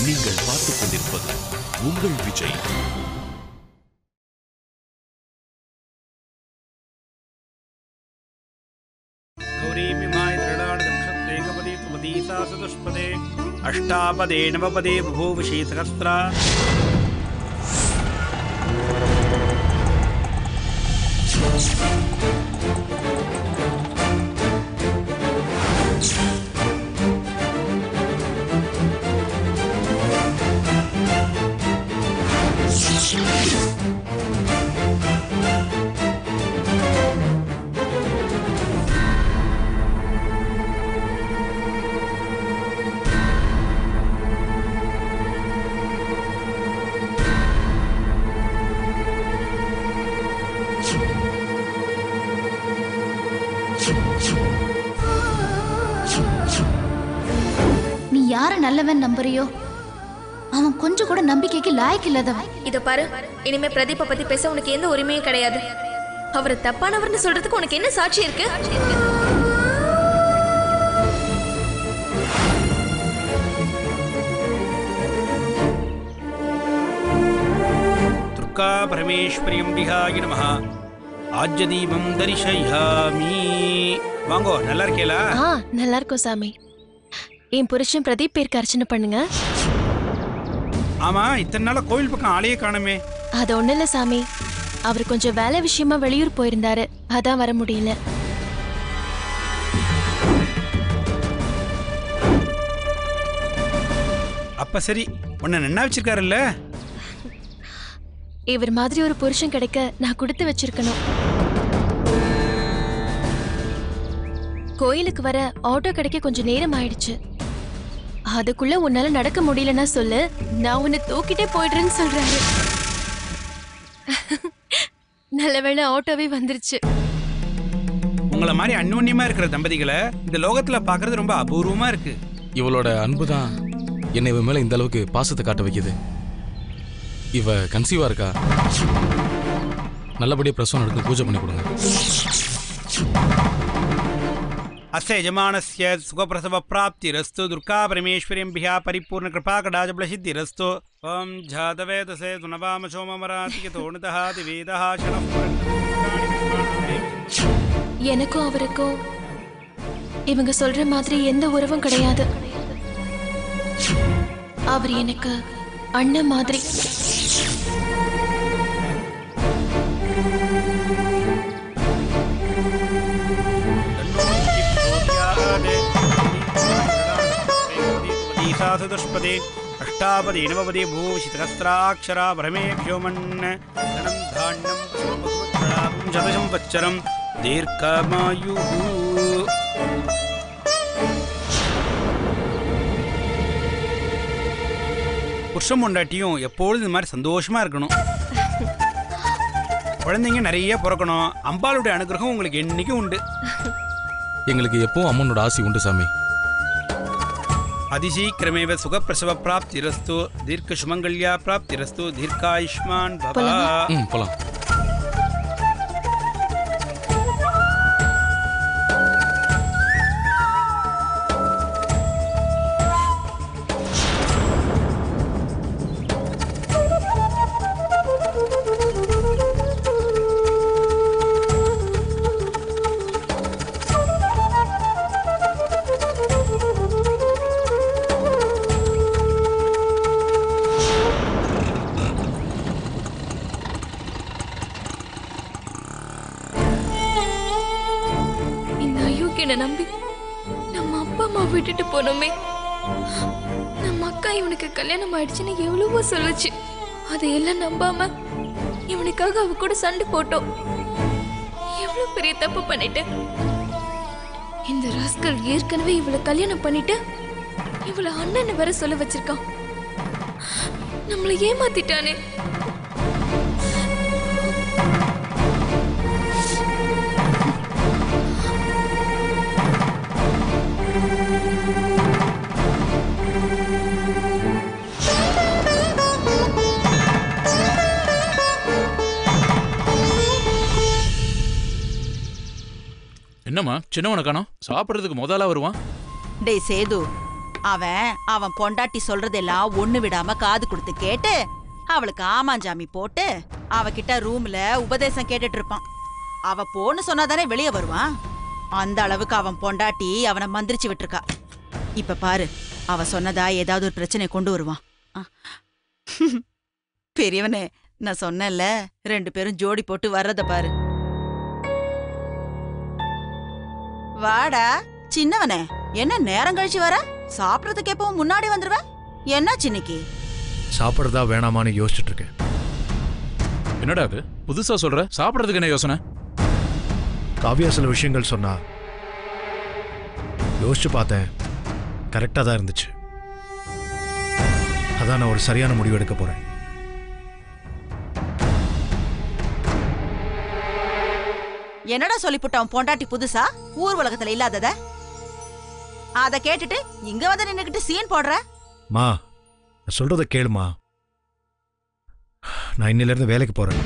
நீங்கள் பார்த்துக் கொண்டிருப்பது உங்கள் விஜய். अष्टापदे नवपदे बभूवषि सहस्रा நீ யார நல்லவன் நம்புறியோ அவன் கொஞ்சம் கூட நம்பிக்கைக்கு லாயக்கு இல்லாதவன். இத பாரு, இனிமே பிரதீப்பை பத்தி பேச உனக்கு எந்த உரிமையும் கிடையாது. அவரை தப்பானவர்னு சொல்றதுக்கு உனக்கு என்ன சாட்சி இருக்கு? துர்கா பரமேஸ்வரியம் விஹாய நமஹ. ஆஜ்யதீபம் தரிசயாமி. வாங்கோ, நல்லா இருக்கேளா? நல்லா இருக்கோம் சாமி. என் புருஷன் பிரதீப் பேருக்கு அர்ச்சனை பண்ணுங்க. ஆமா, இத்தனை நாள கோவில் பக்கம் ஆளையே காணுமே. அது ஒண்ணு இல்ல சாமி, அவர் கொஞ்சம் வேலை விஷயமா வெளியூர் போயிருந்தாரு, அதான் வர முடியல. அப்ப சரி, உன்னை நின்னா வச்சிருக்காருல்ல. இவர் மாதிரி ஒரு புருஷன் கிடைக்க நான் கொடுத்து வச்சிருக்கணும். கோயிலுக்கு வர ஆட்டோ கிடைக்க கொஞ்சம் நேரம் ஆயிடுச்சு. அதுக்குள்ள உன்னால நடக்க முடியலன்னா சொல்லு, நான் உன்னை தூக்கிட்டே போயிடுறேன்னு சொல்றாரு. நல்லவேளை ஆட்டோவே வந்துருச்சு. உங்களை மாதிரி அந்யோன்யமா இருக்கிற தம்பதிகளை இந்த லோகத்துல பாக்குறது ரொம்ப அபூர்வமா இருக்கு. இவளோட அன்புதான் என்னை இவ மேல இந்த அளவுக்கு பாசத்தை காட்ட வைக்குது. இவ கன்சீவா இருக்கா, நல்லபடியா பிரசவம் நடக்க பூஜை பண்ணி கொடுங்க. अस्य यजमानस्य सुखप्रसव प्राप्तिरस्तु. दुर्गा परमेश्वरीभ्यः परिपूर्ण कृपा कटाक्षसिद्धिरस्तु. ओम जातवेदसे सुनवाम सोममरातिकेतोणितः दिवेदः शनः. எனக்கும் அவருக்கும் இவங்க சொல்ற மாதிரி எந்த உறவும் கிடையாது. அவர் எனக்கு அண்ணன் மாதிரி. दुष्पदे अष्टापदे नवपदे भूवषि सहस्राक्षरा भ्रमेभ्यो मन्नं धान्यं शतसंवत्सरं दीर्घमायुः. புருஷன் பொண்டாட்டியும் எப்பொழுதும் இந்த மாதிரி சந்தோஷமா இருக்கணும். குழந்தைங்க நிறைய பிறக்கணும். அம்பாளுடைய அனுகிரகம் உங்களுக்கு என்னைக்கும் உண்டு. எங்களுக்கு எப்பவும் அம்மனோட ஆசை உண்டு சாமி. அதிசீக்கிரமேவ சுகப்பிரசவ பிராப்திரஸ்து. தீர்க்க சுமங்கல்யா பிராப்திரஸ்து. தீர்க்காயுஷ்மான் பவ. போலாம். நம்பி நம்ம அப்பா அம்மா விட்டுட்டு போனோமே. நம்ம அக்கா இவனுக்கு கல்யாணம் ஆயிடுச்சுன்னு எவ்வளவோ சொல்லுச்சு. அதையெல்லாம் நம்பாம இவனுக்காக அவ கூட சண்டை போட்டோம். எவ்வளவு பெரிய தப்பு பண்ணிட்டேன். இந்த ராஸ்கல் ஏற்கனவே இவளை கல்யாணம் பண்ணிட்டு இவளை அண்ணன் வேற சொல்ல வச்சிருக்கான். நம்மளை ஏமாத்திட்டானே. என்னம்மா சின்னவனை காணோம்? சாப்பிட்றதுக்கு முதல்ல வருவான். டேய் சேது, அவன் பொண்டாட்டி சொல்றதெல்லாம் ஒண்ணு விடாம காது கொடுத்து கேட்டு அவளுக்கு ஆமாஞ்சாமி போட்டு அவகிட்ட ரூம்ல உபதேசம் கேட்டுட்டு இருப்பான். அவ போன்னு சொன்னாதானே வெளியே வருவான். அந்த அளவுக்கு அவன் பொண்டாட்டி அவனை மந்திரிச்சு விட்டுருக்கா. இப்ப பாரு, அவ சொன்னதா ஏதாவது ஒரு பிரச்சனை கொண்டு வருவான். பெரியவனே, நான் சொன்னேன்ல, 2 பேரும் ஜோடி போட்டு வர்றத பாரு. வாடா சின்னவனே, என்ன நேரம் கழிச்சு வர? சாப்பிடறதுக்கு எப்பவும் முன்னாடி வந்துருவ? என்ன சின்னிக்கு சாப்பிட்றதா வேணாமான்னு யோசிச்சுட்டு இருக்கேன். என்னடா அது புதுசா சொல்ற? சாப்பிடறதுக்கு என்ன யோசனை? காவியா சில விஷயங்கள் சொன்னா யோசிச்சு பார்த்தேன், கரெக்டாக தான் இருந்துச்சு. அதான் நான் ஒரு சரியான முடிவு எடுக்க போறேன். என்னடா சொல்லிப்புட்டான் பொண்டாட்டி புதுசா ஊர் உலகத்துல இல்லாதத? அத கேட்டுட்டு இங்க வந்து நின்னுக்கிட்டு சீன் போடுற? மா, நான் சொல்றத கேளுமா. நான் இன்னில இருந்து வேலைக்கு போறேன்.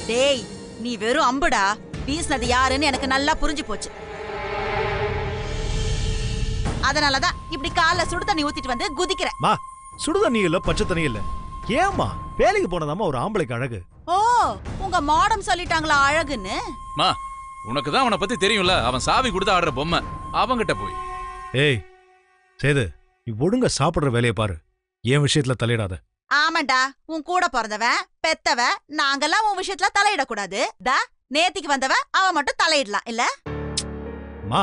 டேய், நீ வெறும் அம்புடா. வீசினது யாருன்னு எனக்கு நல்லா புரிஞ்சு போச்சு. அதனாலதான் இப்படி காலைல சுடு தண்ணி ஊத்திட்டு வந்து குதிக்கிற. மா, சுடு தண்ணி இல்ல, பச்சை தண்ணி இல்ல. ஏமா வேலைக்கு போனதாமா ஒரு ஆம்பளைக்கு அழகு? ஓ, உங்க மாடம் சொல்லிட்டாங்களா அழகுன்னு? மா, உனக்கு தான் அவனை பத்தி தெரியும்ல. அவன் சாவி கொடுத்து ஆடுற பொம்மை. அவங்கிட்ட போய். ஏய் சேது, நீ ஒழுங்கா சாப்பிடுற வேலையை பாரு. என் விஷயத்துல தலையிடாத. ஆமாண்டா, உன் கூட பிறந்தவன் பெத்தவ நாங்கெல்லாம் உன் விஷயத்துல தலையிடக்கூடாது. தா நேத்திக்கு வந்தவ அவ மட்டும் தலையிடலாம் இல்ல? மா,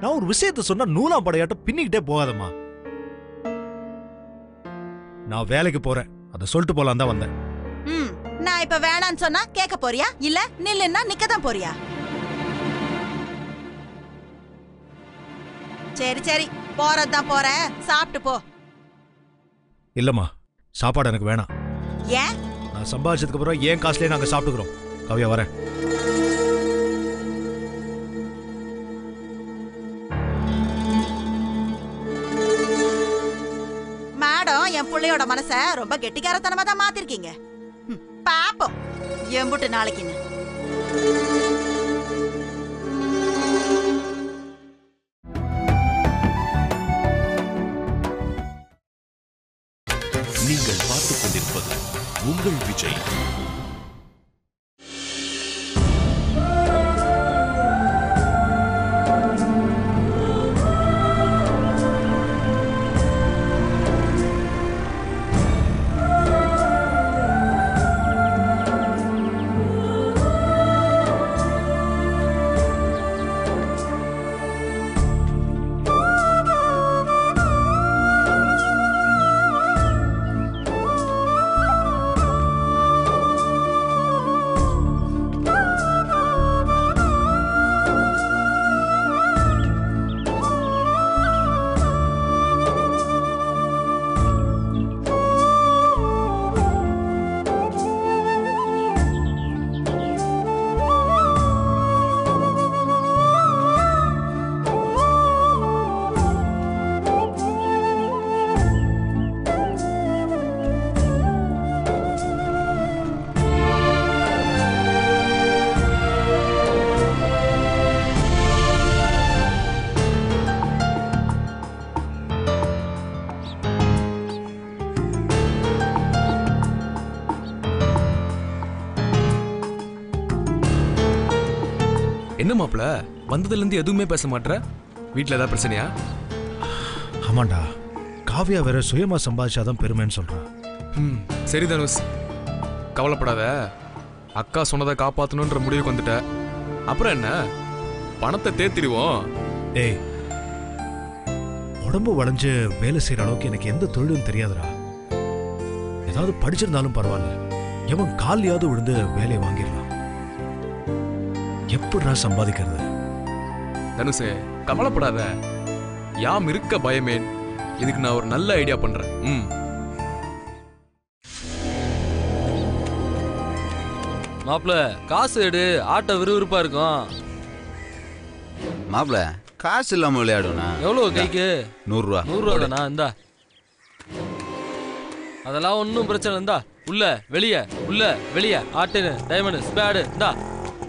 நான் ஒரு விஷயத்த சொன்னா நூலாம் படையாட்டம் பின்னிக்கிட்டே போகாதம்மா. நான் வேலைக்கு போறேன், அதை சொல்லிட்டு போலாம் தான் வந்தேன். நான் இப்ப வேணான்னு சொன்னா கேட்க போறியா இல்ல நில்லுன்னா நிக்கதான் போறியா? சரி சரி, போறதுதான் போற, சாப்பிட்டு போ. இல்லம்மா, சாப்பாடு எனக்கு வேணாம். ஏன்? நான் சம்பாதிச்சதுக்கு அப்புறம் ஏன் காசுலயே நாங்க சாப்பிட்டுக்கிறோம். கவியா வரேன். மேடம், என் பிள்ளையோட மனச ரொம்ப கெட்டிக்காரத்தனமா தான் மாத்திருக்கீங்க. பாப்போம் எம்புட்டு நாளைக்குன்னு. நீங்கள் பார்த்துக் கொண்டிருப்பது உங்கள் விஜய். என்ன மாப்பிள, வந்ததுல இருந்து எதுவுமே பேச மாட்டற? வீட்ல ஏதாவது பிரச்சனையா? ஆமாண்டா, காவியா வேற சுயமா சம்பாதிச்சாதான் பெருமைன்னு சொல்றான். சரி தனுஷ், கவலைப்படாத. அக்கா சொன்னதை காப்பாத்தணும்ன்ற முடிவுக்கு வந்துட்ட. அப்புறம் என்ன, பணத்தை தேத்திடுவோம். ஏய், உடம்பு வளைஞ்சு வேலை செய்யற அளவுக்கு எனக்கு எந்த தொழிலும் தெரியாதுடா. ஏதாவது படிச்சிருந்தாலும் பரவாயில்ல, எவன் காலையாவது விழுந்து வேலையை வாங்கிடலாம். எப்படிடா சம்பாதிக்கிறது? தனுஷே, கவலைப்படாத. யாம் இருக்க பயமேன். இதுக்கு நான் ஒரு நல்ல ஐடியா பண்றேன். மாப்பிள, காசு எடு, ஆட்ட விறுவிறுப்பா இருக்கும். மாப்பிள, காசு இல்லாம விளையாடுவா? எவ்வளவு கைக்கு? 100 ரூபா. 100 ரூபா தானா? இந்தா. அதெல்லாம் ஒன்றும் பிரச்சனை இருந்தா உள்ள வெளியே உள்ள வெளியே ஆட்டுன்னு டைமண்ட் ஸ்பேடு இந்தா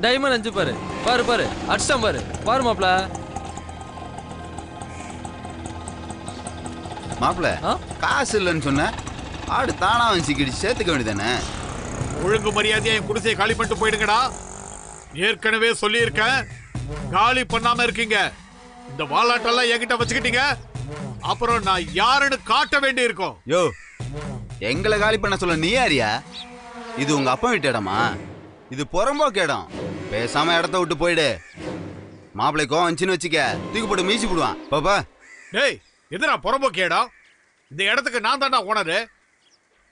டைமண்ட் 5 பாரு பாரு பாரு அடிச்சம் பாரு பாரு மாப்ள. மாப்ள காசு இல்லைன்னு சொன்ன ஆடு தானா வந்து சேர்த்துக்க வேண்டியதானே. ஒழுங்கு மரியாதையா என் குடிசையை காலி பண்ணிட்டு போயிடுங்கடா. ஏற்கனவே சொல்லியிருக்கேன், காலி பண்ணாம இருக்கீங்க. இந்த வாலாட்டெல்லாம் என்கிட்ட வச்சுக்கிட்டீங்க, அப்புறம் நான் யாருன்னு காட்ட வேண்டி இருக்கும். யோ, எங்களை காலி பண்ண சொல்ல நீ யாரியா? இது உங்க அப்பா வீட்டு இடமா? இது புறம்போக்கு இடம். பேசாம இடத்த விட்டு போயிடு. மாப்பிள்ளை கோவம் வந்துச்சுன்னு வச்சுக்க, தூக்கி போட்டு மீசி போடுவான். பாப்பா டேய், எதுனா புறம்போக்கு இடம்? இந்த இடத்துக்கு நான் தான்டா ஓனரு.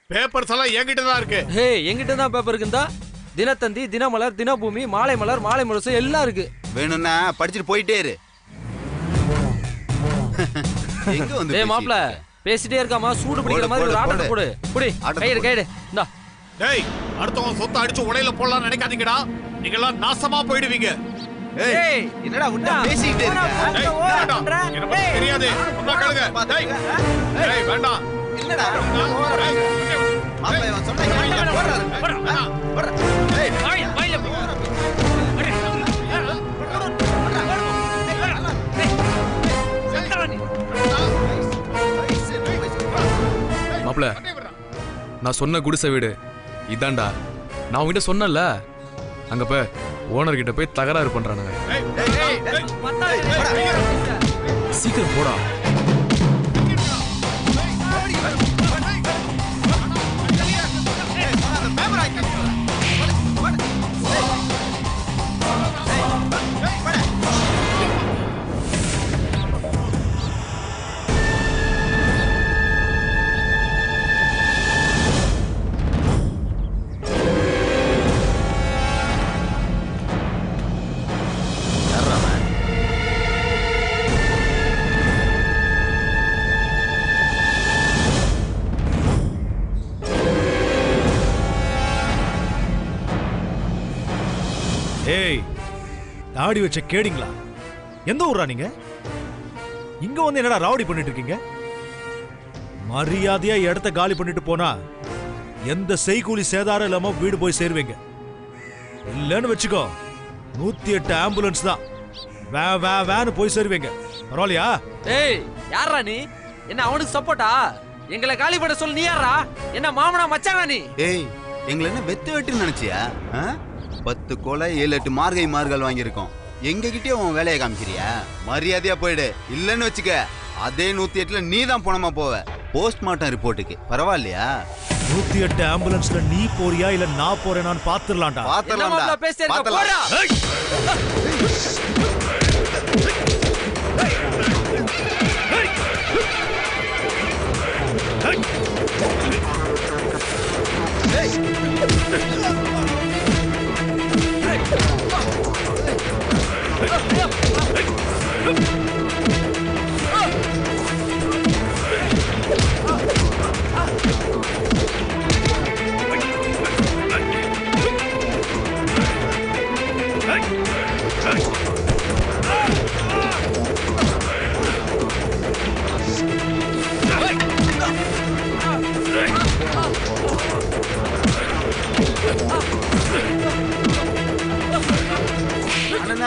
பேப்பர்ஸ் எல்லாம் என்கிட்ட தான் இருக்கு. ஹே, என்கிட்ட தான் பேப்பர் இருக்குந்தா. தினத்தந்தி, தினமலர், தினபூமி, மாலை மலர், மாலை முரசு எல்லாம் இருக்கு. வேணும்னா படிச்சுட்டு போயிட்டே இரு. எங்க வந்து டேய் மாப்ள, பேசிட்டே இருக்காமா சூடு பிடிக்கிற மாதிரி ஒரு ஆட்டத்தை போடு. புடி கைடு கைடு இந்தா. டேய், அடுத்தவங்க சொத்தை அடிச்சு உடையில போடலாம் நினைக்காதீங்கடா. நீங்க எல்லாம் நாசமா போயிடுவீங்க. ஏய், என்னடா உண்டா பேசிட்டே இருக்க? டேய், வேண்டாம். என்ன பத்தி தெரியாது. சொன்னா கேளுங்க. டேய். டேய், வேண்டாம். என்னடா? மாப்ள இவன் சொன்னா கேளுங்க. போறா. போறா. டேய், வாயில போ. மாப்ள, நான் சொன்ன குடிசை வீடு இதான்டா. நான் உங்ககிட்ட சொன்னல, அங்க போய் ஓனர் கிட்ட போய் தகராறு பண்றானுங்க. சீக்கிரம் போடா. ஏய், தாடி வச்ச கேடிங்களா? எந்த ஊரா நீங்க? இங்க வந்து என்னடா ராவடி பண்ணிட்டு இருக்கீங்க? மரியாதையா இடத்த காலி பண்ணிட்டு போனா எந்த செய்கூலி சேதாரம் இல்லாம வீடு போய் சேருவீங்க. இல்லன்னு வச்சுக்கோ, 108 ஆம்புலன்ஸ் தான் வேன்னு போய் சேருவீங்க. பரவாயில்லையா? ஏய், யாரா நீ? என்ன அவனுக்கு சப்போர்ட்டா? எங்களை காலி பண்ண சொல்ல நீ யாரா? என்ன மாமனா மச்சானா நீ? ஏய், எங்களை என்ன வெத்து வெட்டுன்னு நினைச்சியா? 10 கொலை 7-8 மார்கை மார்கள் வாங்கியிருக்கோம். எங்க கிட்டே உன் வேலையை காமிக்கிறியா? மரியாதையா போயிடு. இல்லன்னு வச்சுக்க, அதே 108ல நீ தான் போனமா போவ போஸ்ட்மார்ட்டம் ரிப்போர்ட்டுக்கு. பரவாயில்லையா? 108 ஆம்புலன்ஸ்ல நீ போறியா இல்ல நான் போறேனான்னு பாத்துடலாம்டா. பாத்துடலாம்டா.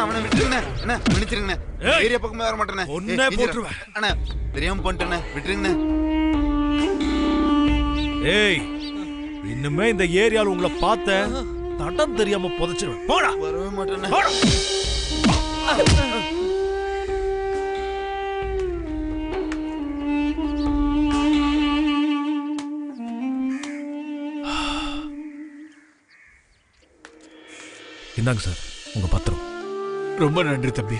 அவனை விட்டுருங்க. அண்ணா, மன்னிச்சிருங்க. ஏரியா பக்கமே வர மாட்டேனே. ஒண்ணே போட்டுருவேன். அண்ணா, தெரியாம பண்ணிட்டேனே, விட்டுருங்க. ஏய், இன்னுமே இந்த ஏரியால உங்களை பார்த்த தடம் தெரியாம புதைச்சிருவேன். போடா. வரவே மாட்டேனே. இந்தாங்க சார் உங்க பத்திரம். ரொம்ப நன்றி தம்பி.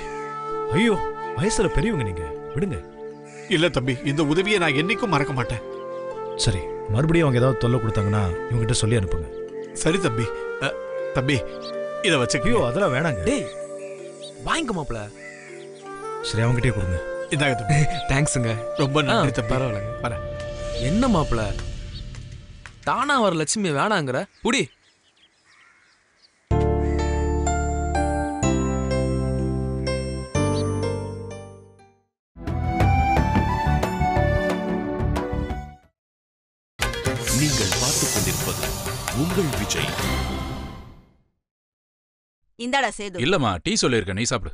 ஐயோ, வயசுல பெரியவங்க நீங்க, விடுங்க. இல்ல தம்பி, இந்த உதவியை நான் என்னைக்கும் மறக்க மாட்டேன். சரி, மறுபடியும் அவங்க ஏதாவது தொல்லை கொடுத்தாங்கன்னா இவங்ககிட்ட சொல்லி அனுப்புங்க. சரி தம்பி. தம்பி, இத வச்சுக்க. ஐயோ, அதெல்லாம் வேணாங்க. டேய், வாங்கிக்க மாப்ள. சரி, அவங்ககிட்டயே கொடுங்க. இந்தாங்க தம்பி. தேங்க்ஸுங்க. ரொம்ப நன்றி தம்பி. பரவாயில்லைங்க. வரேன். என்ன மாப்ள, தானா வர லட்சுமி வேணாங்கிற? புடி. நீங்கள் பார்த்துக் கொண்டிருப்பது உங்கள் விஜய். இந்தாடா சேது. இல்லம்மா, டீ சொல்லியிருக்கேன், நீ சாப்பிடு.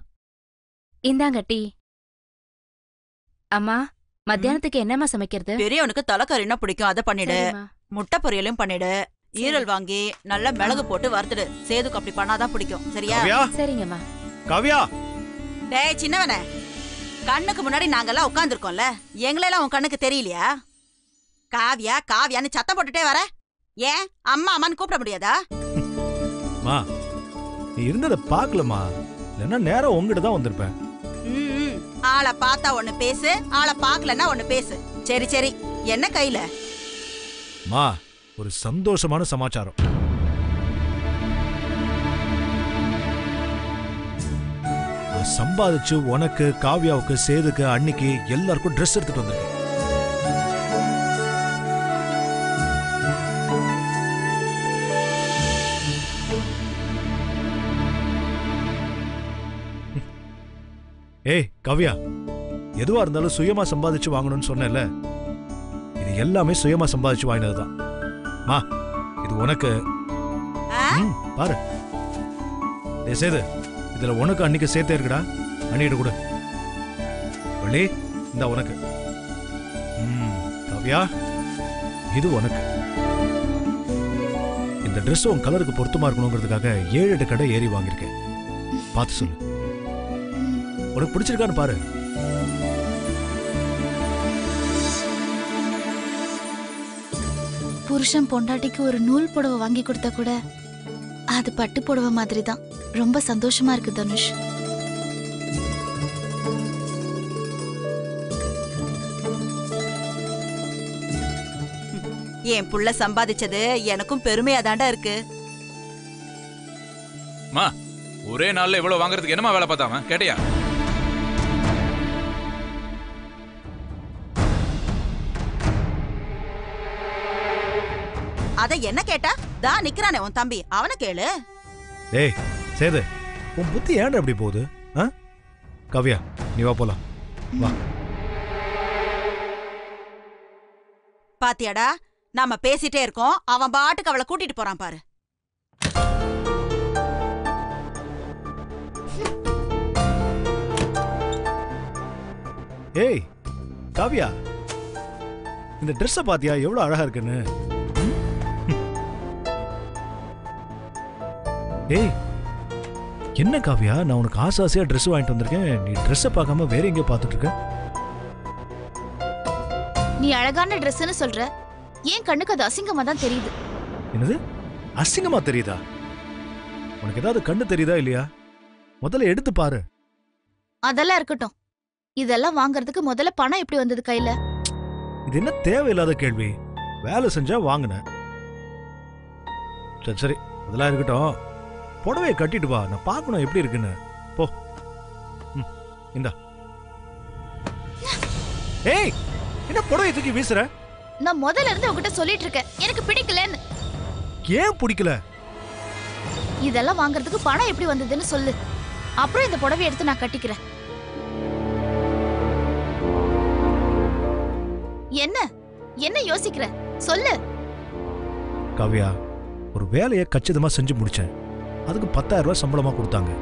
இந்தாங்க டீ. அம்மா, மத்தியானத்துக்கு என்னம்மா சமைக்கிறது? பெரியவனுக்கு தலைக்கறினா பிடிக்கும், அதை பண்ணிடு. முட்டை பொரியலும் பண்ணிடு. ஈரல் வாங்கி நல்லா மிளகு போட்டு வறுத்துடு. சேதுக்கு அப்படி பண்ணாதான் பிடிக்கும். சரியா? சரிங்கம்மா. காவியா, டேய் சின்னவனே, கண்ணுக்கு முன்னாடி நாங்கெல்லாம் உட்கார்ந்துருக்கோம்ல, எங்களெல்லாம் உன் கண்ணுக்கு தெரியலையா? காவியா காவியான்னு சத்தம் போட்டுட்டே வர. ஏன் அம்மா அம்மான்னு கூப்பிட முடியாதா? மா, நீ இருந்ததை பார்க்கலமா, இல்லைன்னா நேரம் உங்ககிட்ட தான் வந்திருப்பேன். ஆளை பார்த்தா ஒண்ணு பேசு, ஆளை பார்க்கலன்னா ஒண்ணு பேசு. சரி சரி, என்ன கையில? மா, ஒரு சந்தோஷமான சமாச்சாரம். சம்பாதிச்சு உனக்கு, காவியாவுக்கு, சேதுக்கு, அன்னிக்கு எல்லாருக்கும் ட்ரெஸ் எடுத்துட்டு வந்திருக்கேன். ஏய் காவியா, எதுவா இருந்தாலும் சுயமா சம்பாதிச்சு வாங்கணும்னு சொன்னேன்ல, இது எல்லாமே சுயமா சம்பாதிச்சு வாங்கினதுதான். மா, இது உனக்கு. பாரு சேது, இதுல உனக்கு அன்னைக்கு சேர்த்தே இருக்குடா. அண்ணிட்டு கூட வள்ளி, இந்த உனக்கு. காவியா, இது உனக்கு. இந்த ட்ரெஸ் உன் கலருக்கு பொருத்தமா இருக்கணுங்கிறதுக்காக 7-8 கடை ஏறி வாங்கியிருக்கேன். பார்த்து சொல்லு, உனக்கு பிடிச்சிருக்கான்னு பாரு. புருஷன் பொண்டாட்டிக்கு ஒரு நூல் புடவை வாங்கி கொடுத்தா கூட அது பட்டு புடவை மாதிரி தான். ரொம்ப சந்தோஷமா இருக்கு தனுஷ். என் புள்ள சம்பாதிச்சது எனக்கும் பெருமையா தாண்டா இருக்கு. மா, ஒரே நாள்ல இவ்வளவு வாங்குறதுக்கு என்னமா வேலை பார்த்தாம கேட்டியா? அத என்ன கேட்டா? தா நிக்கிறானே உன் தம்பி, அவனை கேளு. டேய் சேது, உன் புத்தி ஏன்டா அப்படி போகுது? காவியா, நீ வா போலாம். வா. பாத்தியாடா, நாம பேசிட்டே இருக்கோம், அவன் பாட்டுக்கு அவளை கூட்டிட்டு போறான் பாரு. ஏய் காவியா, இந்த ட்ரெஸ்ஸ பாத்தியா எவ்வளவு அழகா இருக்குன்னு? ஏய், என்ன காவியா, நான் உனக்கு ஆசையா ட்ரெஸ் வாங்கிட்டு வந்திருக்கேன், நீ ட்ரெஸ்ஸை பார்க்காம வேற எங்கேயோ பார்த்துட்டு இருக்க? நீ அழகான ட்ரெஸ்ன்னு சொல்ற, ஏன் கண்ணுக்கு அது அசிங்கமா தான் தெரியுது. என்னது அசிங்கமா தெரியுதா? உனக்கு ஏதாவது கண்ணு தெரியுதா இல்லையா? முதல்ல எடுத்து பாரு. அதெல்லாம் இருக்கட்டும், இதெல்லாம் வாங்குறதுக்கு முதல்ல பணம் எப்படி வந்தது கையில? இது என்ன தேவையில்லாத கேள்வி? வேலை செஞ்சா வாங்கின. சரி சரி, அதெல்லாம் இருக்கட்டும். புடவையை கட்டிட்டு வா, நான் பார்க்கணும் எப்படி இருக்குன்னு. போ. இந்தா. ஏய், என்ன புடவையை தூக்கி வீசுற? நான் முதல்ல இருந்து உன்கிட்ட சொல்லிட்டு இருக்கேன், எனக்கு பிடிக்கலன்னு. ஏன் பிடிக்கல? இதெல்லாம் வாங்குறதுக்கு பணம் எப்படி வந்ததுன்னு சொல்லு, அப்புறம் இந்த புடவையை எடுத்து நான் கட்டிக்கிறேன். என்ன என்ன யோசிக்கிற? சொல்லு. காவியா, ஒரு வேலையை கச்சிதமா செஞ்சு முடிச்சேன், அதுக்கு 10,000 ரூபாய் சம்பளமா கொடுத்தாங்க.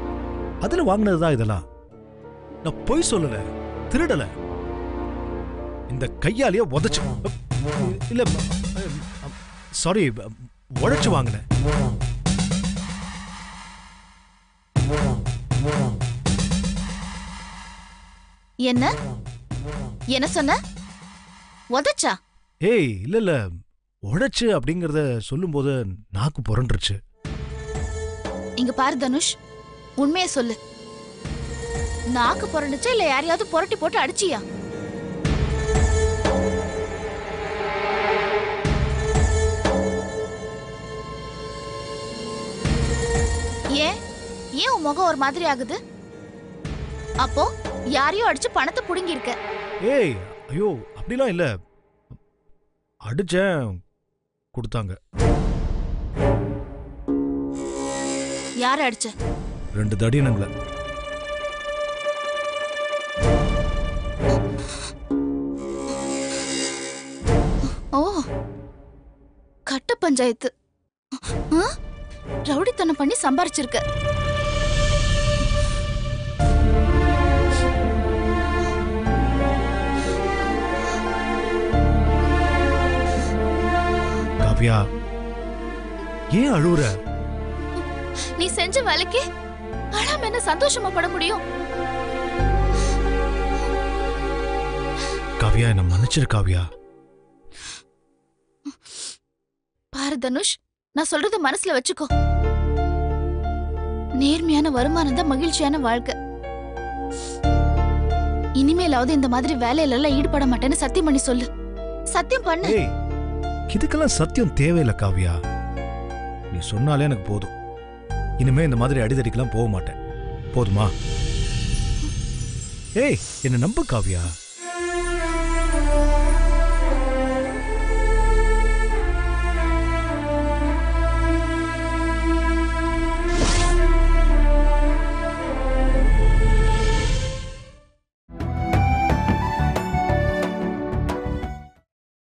அதுல வாங்கினதுதான் இதெல்லாம். நான் பொய் சொல்லல, திருடல. இந்த கையாலேயே உதைச்சு, இல்ல சாரி, உழைச்சு வாங்கினேன். என்ன என்ன சொன்ன? உதைச்சா? ஏய் இல்ல இல்ல, உழைச்சு அப்படிங்கறத சொல்லும்போது நாக்கு புரண்டுருச்சு. இங்க பாரு தனுஷ், உண்மையை சொல்லு. நாக்கு புரண்டுச்சா இல்ல யாரையாவது புரட்டி போட்டு அடிச்சியா? ஏன் ஏன் உன் முகம் ஒரு மாதிரி ஆகுது? அப்போ யாரையோ அடிச்சு பணத்தை புடுங்கி இருக்க. ஏய் ஐயோ, அப்படிலாம் இல்ல, அடிச்சேன், கொடுத்தாங்க. யார அடிச்ச? 2 தடியனங்கள. ஓ, கட்ட பஞ்சாயத்து. ரவுடித்தனம் பண்ணி சம்பாரிச்சிருக்க. காவியா, ஏன் அழுவுற? நீ செஞ்ச வேலைக்கு அழாம என்ன சந்தோஷமா பட முடியும்? காவியா, என்ன மன்னிச்சிரு காவியா. பாரு தனுஷ், நான் சொல்றத மனசுல வச்சுக்கோ. நேர்மையான வருமானம் தான் மகிழ்ச்சியான வாழ்க்கை. இனிமேலாவது இந்த மாதிரி வேலையில எல்லாம் ஈடுபட மாட்டேன்னு சத்தியம் பண்ணி சொல்லு. சத்தியம் பண்ணு. இதுக்கெல்லாம் சத்தியம் தேவையில்லை காவியா. நீ சொன்னாலே எனக்கு போதும். இனிமே இந்த மாதிரி அடிதடிக்கெல்லாம் போக மாட்டேன். போதுமா? ஏய், என்ன நம்பு காவியா.